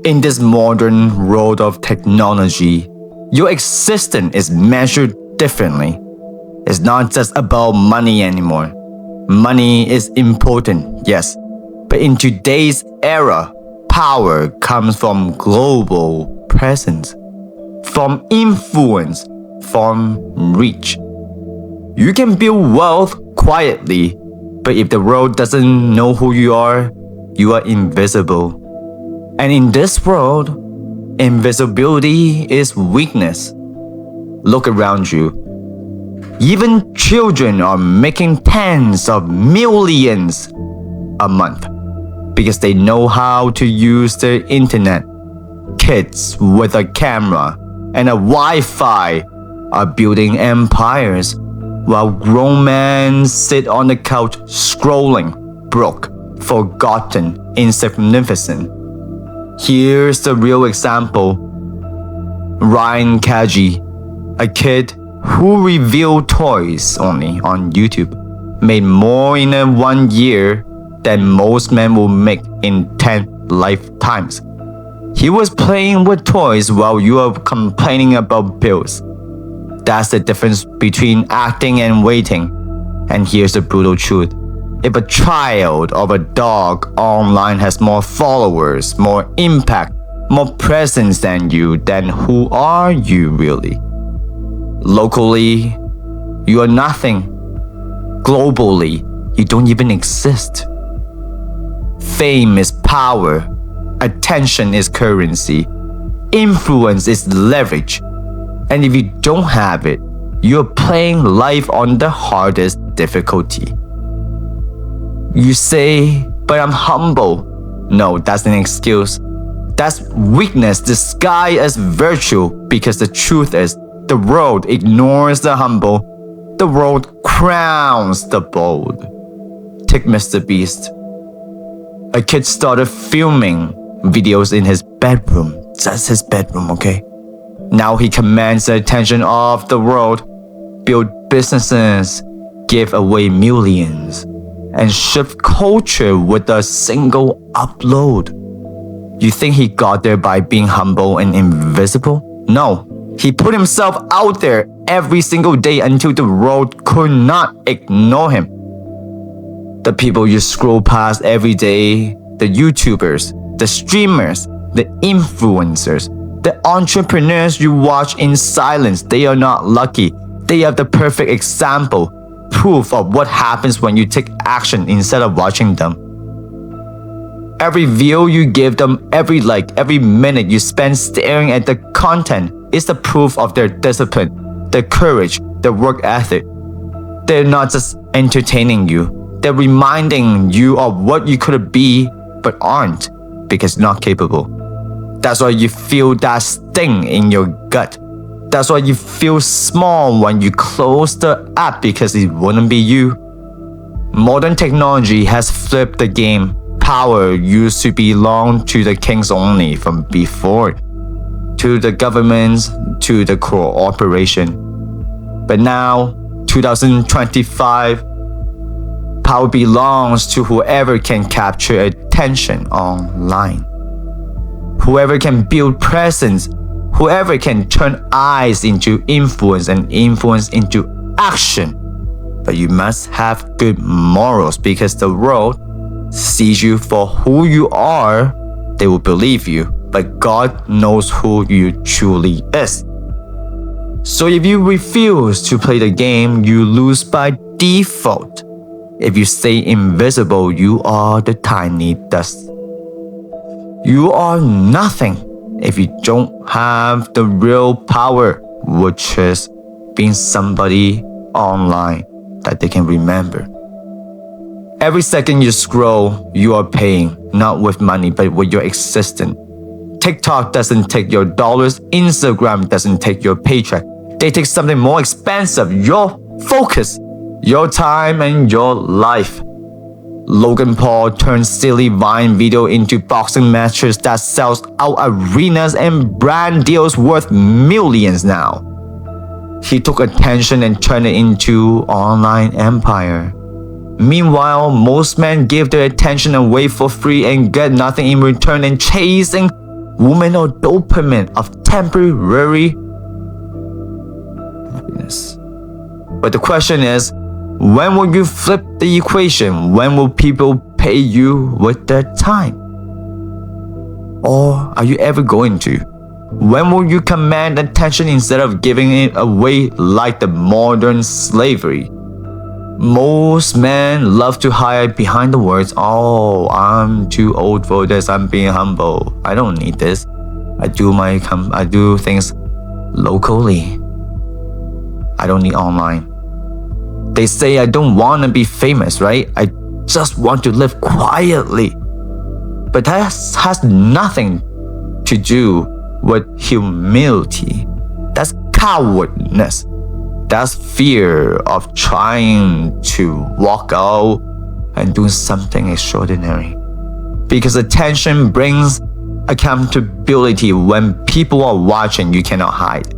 In this modern world of technology, your existence is measured differently. It's not just about money anymore. Money is important, yes, but in today's era, power comes from global presence, from influence, from reach. You can build wealth quietly, but if the world doesn't know who you are invisible. And in this world, invisibility is weakness. Look around you. Even children are making tens of millions a month because they know how to use the internet. Kids with a camera and a Wi-Fi are building empires, while grown men sit on the couch scrolling, broke, forgotten, insignificant. Here's the real example. Ryan Kaji, a kid who reviewed toys only on YouTube, made more in 1 year than most men will make in 10 lifetimes. He was playing with toys while you are complaining about bills. That's the difference between acting and waiting. And here's the brutal truth. If a child or a dog online has more followers, more impact, more presence than you, then who are you really? Locally, you are nothing. Globally, you don't even exist. Fame is power. Attention is currency. Influence is leverage. And if you don't have it, you're playing life on the hardest difficulty. You say, but I'm humble. No, that's an excuse. That's weakness disguised as virtue, because the truth is, the world ignores the humble. The world crowns the bold. Take Mr. Beast. A kid started filming videos in his bedroom. Just his bedroom, okay? Now he commands the attention of the world, build businesses, give away millions, and shift culture with a single upload. You think he got there by being humble and invisible? No, he put himself out there every single day until the world could not ignore him. The people you scroll past every day, the YouTubers, the streamers, the influencers, the entrepreneurs you watch in silence, they are not lucky. They have the perfect example, proof of what happens when you take action instead of watching them. Every view you give them, every like, every minute you spend staring at the content is the proof of their discipline, their courage, their work ethic. They're not just entertaining you, they're reminding you of what you could be but aren't because you're not capable. That's why you feel that sting in your gut. That's why you feel small when you close the app because it wouldn't be you. Modern technology has flipped the game. Power used to belong to the kings only from before, to the governments, to the corporation. But now, 2025, power belongs to whoever can capture attention online. Whoever can build presence, whoever can turn eyes into influence and influence into action. But you must have good morals, because the world sees you for who you are. They will believe you, but God knows who you truly is. So if you refuse to play the game, you lose by default. If you stay invisible, you are the tiny dust. You are nothing if you don't have the real power, which is being somebody online that they can remember. Every second you scroll, you are paying, not with money, but with your existence. TikTok doesn't take your dollars, Instagram doesn't take your paycheck. They take something more expensive, your focus, your time, and your life. Logan Paul turned silly Vine video into boxing matches that sells out arenas and brand deals worth millions now. He took attention and turned it into online empire. Meanwhile, most men give their attention away for free and get nothing in return, and chasing woman or dopamine of temporary happiness. But the question is, when will you flip the equation? When will people pay you with their time? Or are you ever going to? When will you command attention instead of giving it away like the modern slavery? Most men love to hide behind the words, "Oh, I'm too old for this, I'm being humble. I don't need this. I do things locally. I don't need online." They say, "I don't want to be famous, right? I just want to live quietly." But that has nothing to do with humility. That's cowardness. That's fear of trying to walk out and do something extraordinary. Because attention brings accountability. When people are watching, you cannot hide.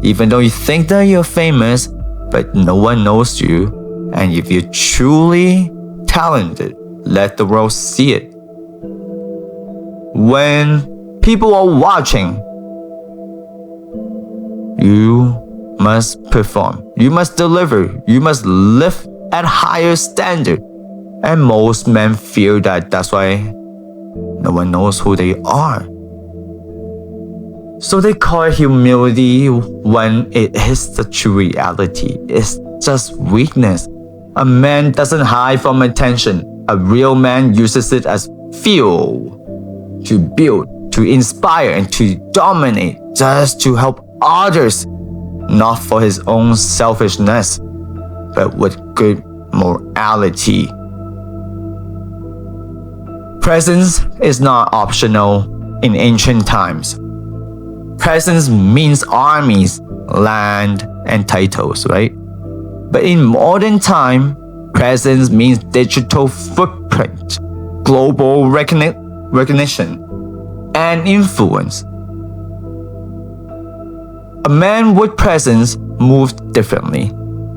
Even though you think that you're famous, but no one knows you. And if you're truly talented, let the world see it. When people are watching, you must perform. You must deliver. You must live at higher standard. And most men fear that. That's why no one knows who they are. So they call it humility when it is the true reality. It's just weakness. A man doesn't hide from attention. A real man uses it as fuel to build, to inspire, and to dominate, just to help others, not for his own selfishness, but with good morality. Presence is not optional in ancient times. Presence means armies, land, and titles, right? But in modern time, presence means digital footprint, global recognition, and influence. A man with presence moves differently.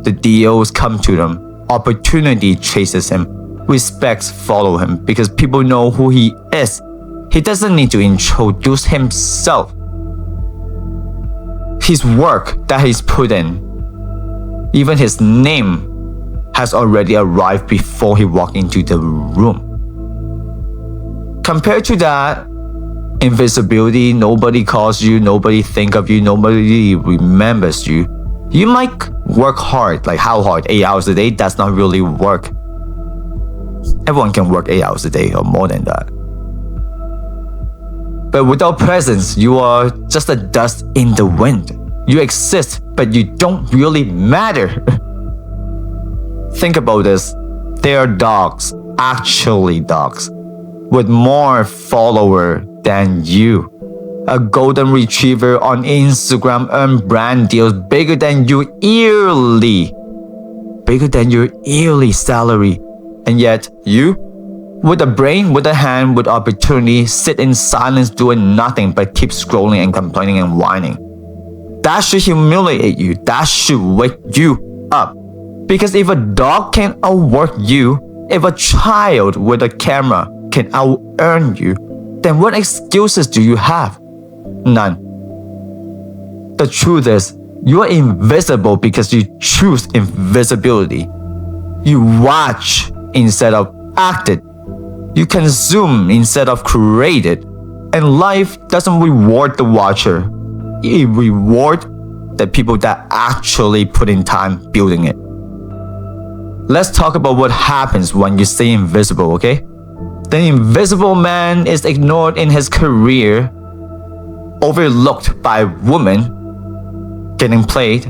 The deals come to him. Opportunity chases him. Respects follow him because people know who he is. He doesn't need to introduce himself. His work that he's put in, even his name, has already arrived before he walked into the room. Compared to that, invisibility, nobody calls you, nobody think of you, nobody remembers you. You might work hard, like how hard? 8 hours a day? That's not really work. Everyone can work 8 hours a day or more than that. But without presence, you are just a dust in the wind. You exist, but you don't really matter. Think about this. There are dogs, actually dogs, with more followers than you. A golden retriever on Instagram earns brand deals bigger than your yearly salary. And yet, you, with a brain, with a hand, with opportunity, sit in silence doing nothing but keep scrolling and complaining and whining. That should humiliate you. That should wake you up. Because if a dog can outwork you, if a child with a camera can out-earn you, then what excuses do you have? None. The truth is, you are invisible because you choose invisibility. You watch instead of acted. You consume instead of created. And life doesn't reward the watcher. It rewards the people that actually put in time building it. Let's talk about what happens when you stay invisible, okay? The invisible man is ignored in his career, overlooked by women, getting played,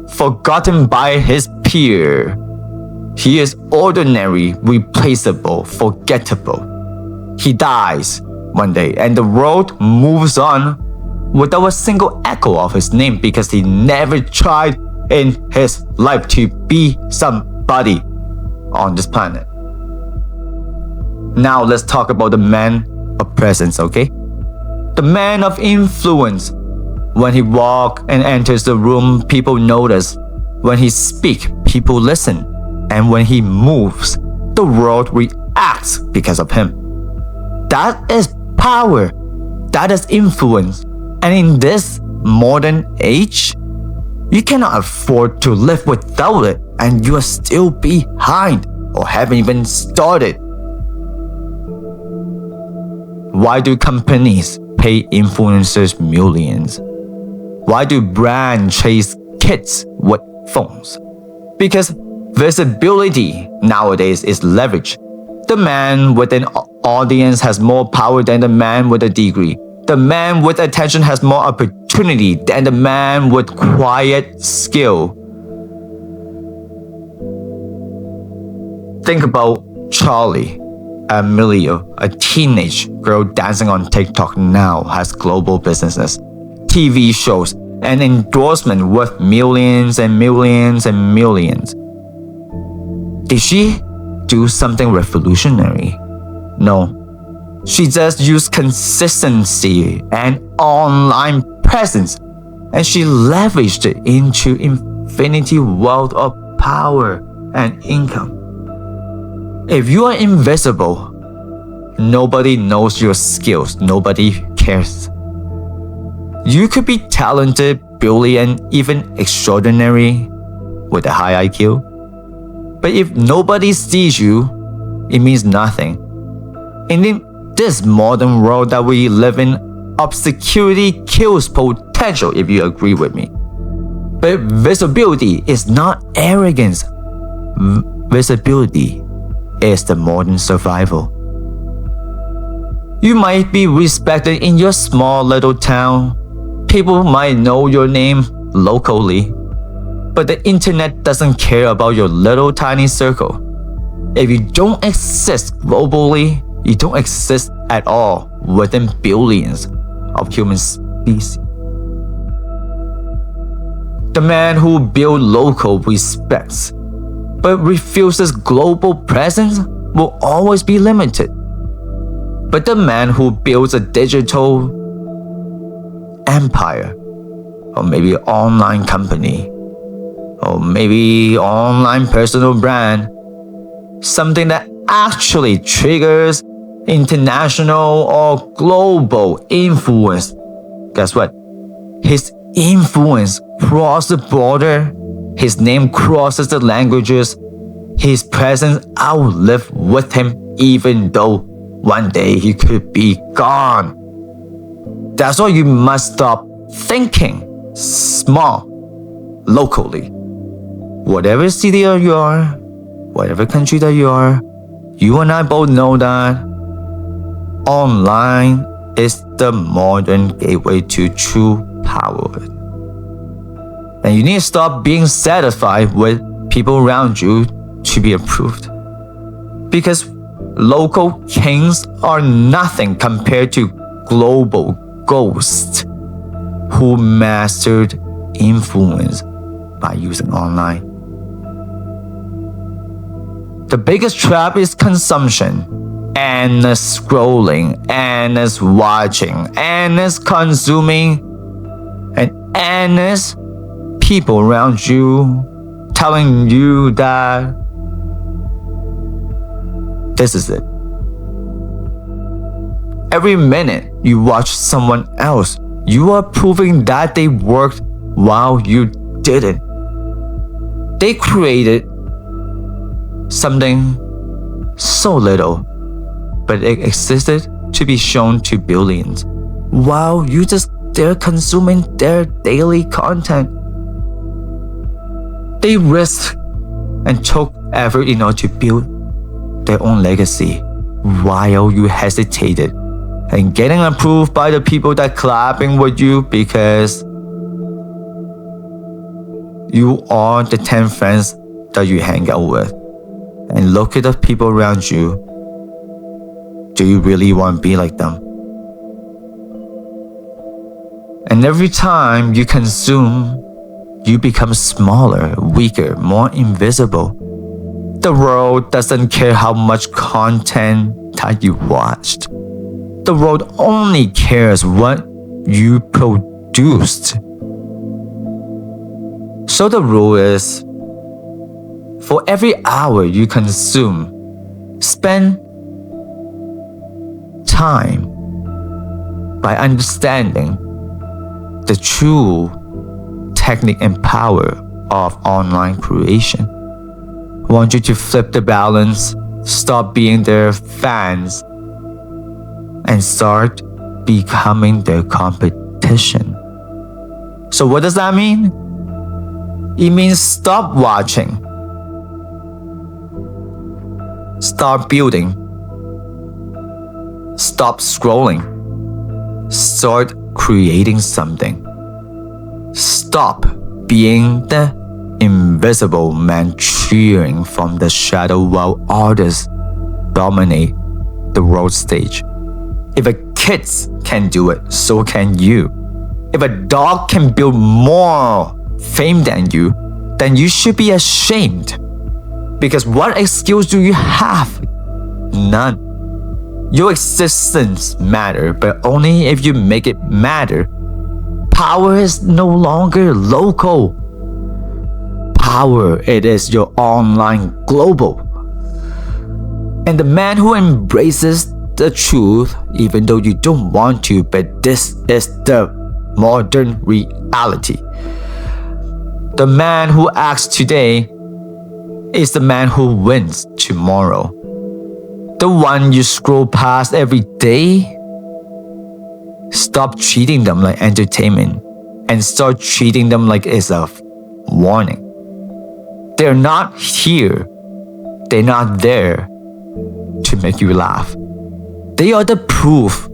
forgotten by his peer. He is ordinary, replaceable, forgettable. He dies one day and the world moves on without a single echo of his name because he never tried in his life to be somebody on this planet. Now let's talk about the man of presence, okay? The man of influence. When he walks and enters the room, people notice. When he speaks, people listen. And when he moves, the world reacts because of him. That is power, that is influence. And in this modern age, you cannot afford to live without it, and you are still behind or haven't even started. Why do companies pay influencers millions? Why do brands chase kids with phones? Because visibility nowadays is leverage. The man with an audience has more power than the man with a degree. The man with attention has more opportunity than the man with quiet skill. Think about Charlie Amelia, a teenage girl dancing on TikTok now has global businesses, TV shows, and endorsement worth millions and millions and millions. Did she do something revolutionary? No. She just used consistency and online presence, and she leveraged it into infinity wealth of power and income. If you are invisible, nobody knows your skills, nobody cares. You could be talented, brilliant, even extraordinary with a high IQ. But if nobody sees you, it means nothing. In this modern world that we live in, obscurity kills potential, if you agree with me. But visibility is not arrogance. Visibility is the modern survival. You might be respected in your small little town. People might know your name locally. But the internet doesn't care about your little tiny circle. If you don't exist globally, you don't exist at all within billions of human species. The man who builds local respects but refuses global presence will always be limited. But the man who builds a digital empire, or maybe an online company, or maybe online personal brand, something that actually triggers international or global influence, guess what? His influence crosses the border, his name crosses the languages, his presence outlives with him even though one day he could be gone. That's why you must stop thinking small locally. Whatever city you are, whatever country that you are, you and I both know that online is the modern gateway to true power. And you need to stop being satisfied with people around you to be approved. Because local kings are nothing compared to global ghosts who mastered influence by using online. The biggest trap is consumption. Endless scrolling, endless watching, endless consuming, and endless people around you telling you that this is it. Every minute you watch someone else, you are proving that they worked while you didn't. They created something so little, but it existed to be shown to billions, while you just there consuming their daily content. They risked and took effort in order to build their own legacy, while you hesitated and getting approved by the people that clapping with you because you are the 10 friends that you hang out with. And look at the people around you. Do you really want to be like them? And every time you consume, you become smaller, weaker, more invisible. The world doesn't care how much content that you watched. The world only cares what you produced. So the rule is, for every hour you consume, spend time by understanding the true technique and power of online creation. I want you to flip the balance, stop being their fans, and start becoming their competition. So what does that mean? It means stop watching, start building, stop scrolling, start creating something. Stop being the invisible man cheering from the shadow while others dominate the world stage. If a kid can do it, so can you. If a dog can build more fame than you, then you should be ashamed. Because what excuse do you have? None. Your existence matters, but only if you make it matter. Power is no longer local. Power, it is your online global. And the man who embraces the truth, even though you don't want to, but this is the modern reality. The man who acts today is the man who wins tomorrow. The one you scroll past every day, stop treating them like entertainment and start treating them like it's a warning. They're not here. They're not there to make you laugh. They are the proof.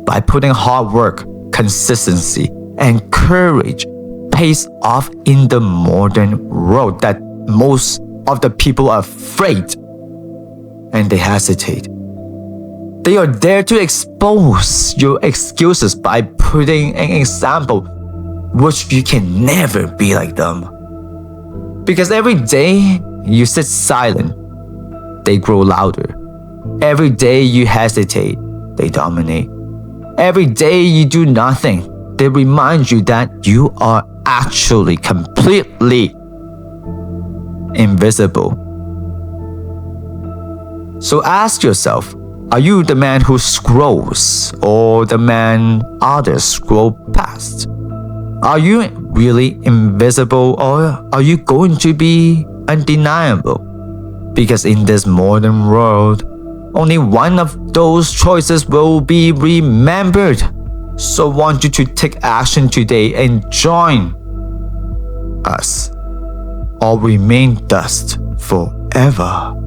By putting hard work, consistency, and courage pays off in the modern world that most of the people are afraid and they hesitate. They are there to expose your excuses by putting an example which you can never be like them. Because every day you sit silent, they grow louder. Every day you hesitate, they dominate. Every day you do nothing, they remind you that you are actually completely invisible. So ask yourself, are you the man who scrolls or the man others scroll past? Are you really invisible or are you going to be undeniable? Because in this modern world, only one of those choices will be remembered. So I want you to take action today and join us or remain dust forever.